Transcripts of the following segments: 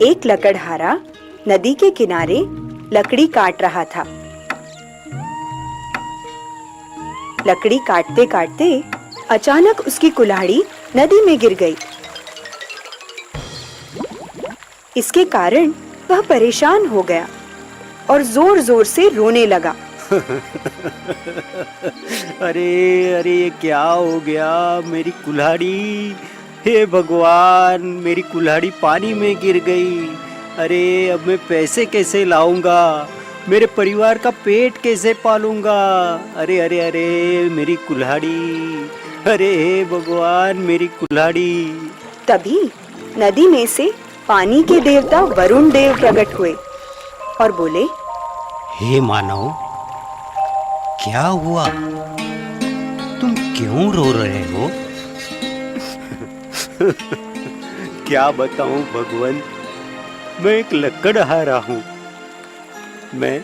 एक लकड़हारा नदी के किनारे लकड़ी काट रहा था। लकड़ी काटते काटते अचानक उसकी कुल्हाड़ी नदी में गिर गई। इसके कारण वह परेशान हो गया और जोर जोर से रोने लगा। अरे अरे, ये क्या हो गया? मेरी कुल्हाड़ी, हे भगवान, मेरी कुल्हाड़ी पानी में गिर गई। अरे अब मैं पैसे कैसे लाऊंगा? मेरे परिवार का पेट कैसे पालूंगा? अरे अरे अरे, मेरी कुल्हाड़ी, अरे हे भगवान, मेरी कुल्हाड़ी। तभी नदी में से पानी के देवता वरुण देव प्रकट हुए और बोले, हे मानव, क्या हुआ? तुम क्यों रो रहे हो? क्या बताऊं भगवान, मैं एक लकड़हारा हूँ। मैं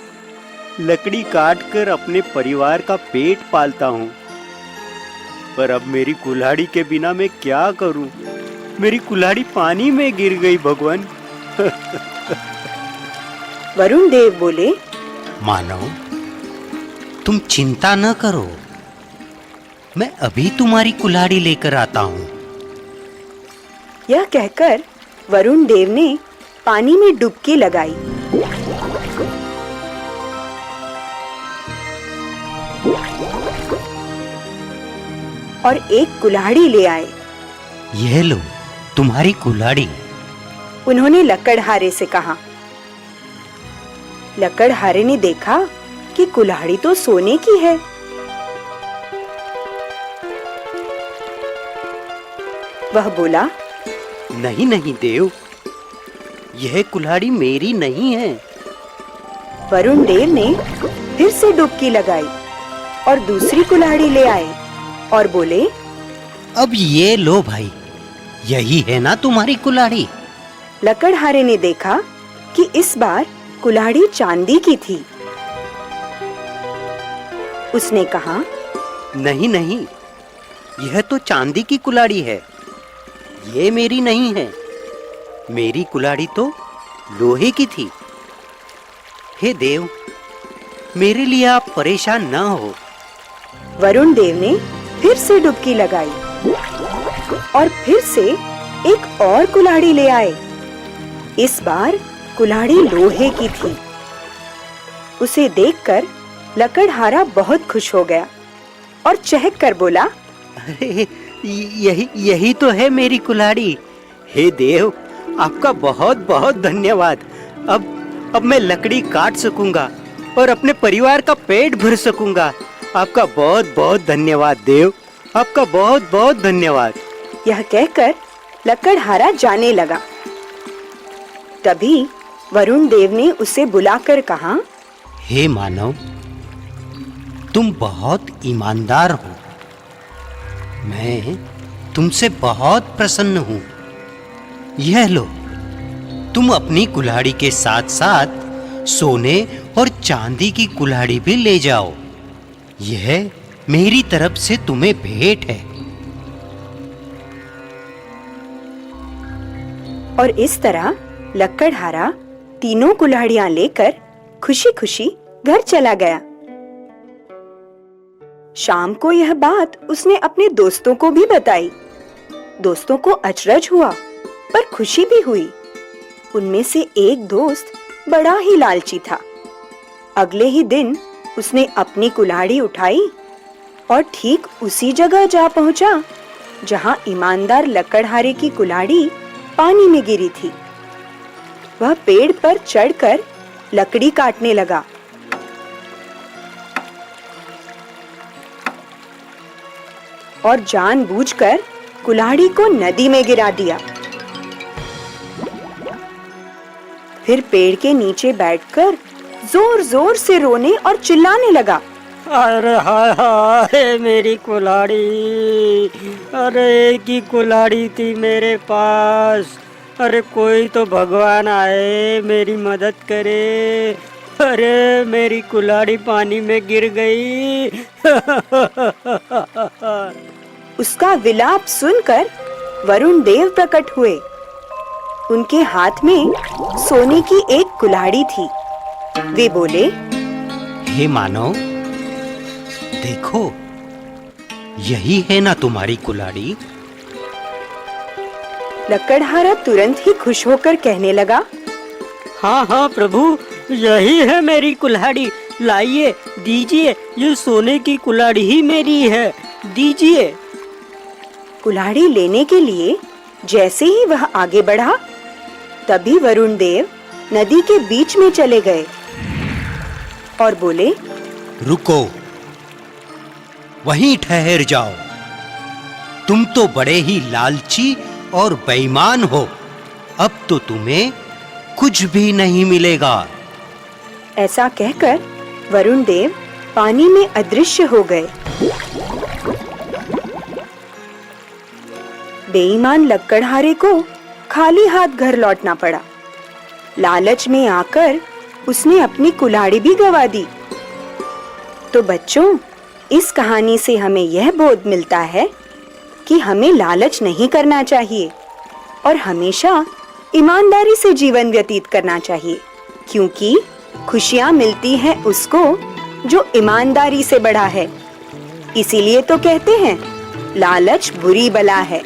लकड़ी काट कर अपने परिवार का पेट पालता हूँ, पर अब मेरी कुल्हाड़ी के बिना मैं क्या करूं? मेरी कुल्हाड़ी पानी में गिर गई भगवान। वरुण देव बोले, मानव, तुम चिंता न करो, मैं अभी तुम्हारी कुल्हाड़ी लेकर आता हूँ। यह कहकर वरुण देव ने पानी में डुबकी लगाई। और एक कुल्हाड़ी ले आए। यह लो तुम्हारी कुल्हाड़ी, उन्होंने लकड़हारे से कहा। लकड़हारे ने देखा कि कुल्हाड़ी तो सोने की है। वह बोला, नहीं नहीं देव, यह कुल्हाड़ी मेरी नहीं है। वरुण देव ने फिर से डुबकी लगाई और दूसरी कुल्हाड़ी ले आए और बोले, अब ये लो भाई, यही है ना तुम्हारी कुल्हाड़ी? लकड़हारे ने देखा कि इस बार कुल्हाड़ी चांदी की थी। उसने कहा, नहीं नहीं, यह तो चांदी की कुल्हाड़ी है, ये मेरी नहीं है। मेरी कुल्हाड़ी तो लोहे की थी। हे देव, मेरे लिए आप परेशान ना हो। वरुण देव ने फिर से डुबकी लगाई और फिर से एक और कुल्हाड़ी ले आए। इस बार कुल्हाड़ी लोहे की थी। उसे देखकर लकड़हारा बहुत खुश हो गया और चहक कर बोला, अरे यही तो है मेरी कुल्हाड़ी। हे देव, आपका बहुत बहुत धन्यवाद। अब मैं लकड़ी काट सकूंगा और अपने परिवार का पेट भर सकूंगा। आपका बहुत बहुत धन्यवाद देव, आपका बहुत बहुत धन्यवाद। यह कहकर लकड़हारा जाने लगा। तभी वरुण देव ने उसे बुलाकर कहा, हे मानव, तुम बहुत ईमानदार हो। मैं तुमसे बहुत प्रसन्न हूँ। यह लो, तुम अपनी कुल्हाड़ी के साथ साथ सोने और चांदी की कुल्हाड़ी भी ले जाओ। यह मेरी तरफ से तुम्हें भेंट है। और इस तरह लकड़हारा तीनों कुल्हाड़ियां लेकर खुशी खुशी घर चला गया। शाम को यह बात उसने अपने दोस्तों को भी बताई। दोस्तों को अचरज हुआ पर खुशी भी हुई। उनमें से एक दोस्त बड़ा ही लालची था। अगले ही दिन उसने अपनी कुल्हाड़ी उठाई और ठीक उसी जगह जा पहुंचा जहां ईमानदार लकड़हारे की कुल्हाड़ी पानी में गिरी थी। वह पेड़ पर चढ़कर लकड़ी काटने लगा। और जानबूझकर कुल्हाड़ी को नदी में गिरा दिया। फिर पेड़ के नीचे बैठकर जोर जोर से रोने और चिल्लाने लगा, अरे हाय हाय, मेरी कुल्हाड़ी, अरे एक ही कुल्हाड़ी थी मेरे पास। अरे कोई तो भगवान आए, मेरी मदद करे। अरे मेरी कुल्हाड़ी पानी में गिर गई। उसका विलाप सुनकर वरुण देव प्रकट हुए। उनके हाथ में सोने की एक कुल्हाड़ी थी। वे बोले, हे मानव, देखो, यही है ना तुम्हारी कुल्हाड़ी? लकड़हारा तुरंत ही खुश होकर कहने लगा, हाँ हाँ प्रभु, यही है मेरी कुल्हाड़ी। लाइए, दीजिए, ये सोने की कुल्हाड़ी ही मेरी है, दीजिए। कुल्हाड़ी लेने के लिए जैसे ही वह आगे बढ़ा, तभी वरुण देव नदी के बीच में चले गए और बोले, रुको, वहीं ठहर जाओ। तुम तो बड़े ही लालची और बेईमान हो। अब तो तुम्हें कुछ भी नहीं मिलेगा। ऐसा कहकर वरुण देव पानी में अदृश्य हो गए। बेईमान लकड़हारे को खाली हाथ घर लौटना पड़ा। लालच में आकर उसने अपनी कुल्हाड़ी भी गंवा दी। तो बच्चों, इस कहानी से हमें यह बोध मिलता है कि हमें लालच नहीं करना चाहिए और हमेशा ईमानदारी से जीवन व्यतीत करना चाहिए, क्योंकि खुशियां मिलती हैं उसको जो ईमानदारी से बढ़ा है। इसीलिए तो कहते हैं, लालच बुरी बला है।